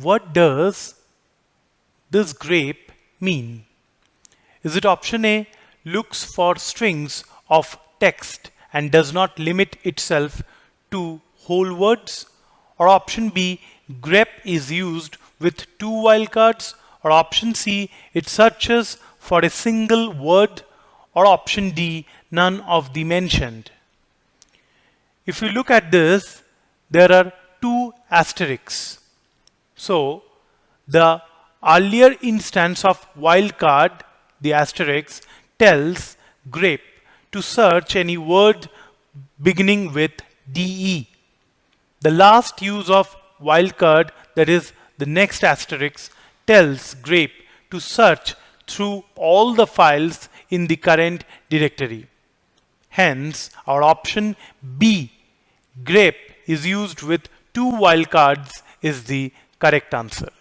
What does this grep mean? Is it option A, looks for strings of text and does not limit itself to whole words? Or option B, grep is used with two wildcards? Or option C, it searches for a single word? Or option D, none of the mentioned? If you look at this, there are two asterisks. So the earlier instance of wildcard, the asterisk, tells grep to search any word beginning with DE. The last use of wildcard, that is the next asterisk, tells grep to search through all the files in the current directory. Hence, our option B, grep is used with two wildcards, is the correct answer.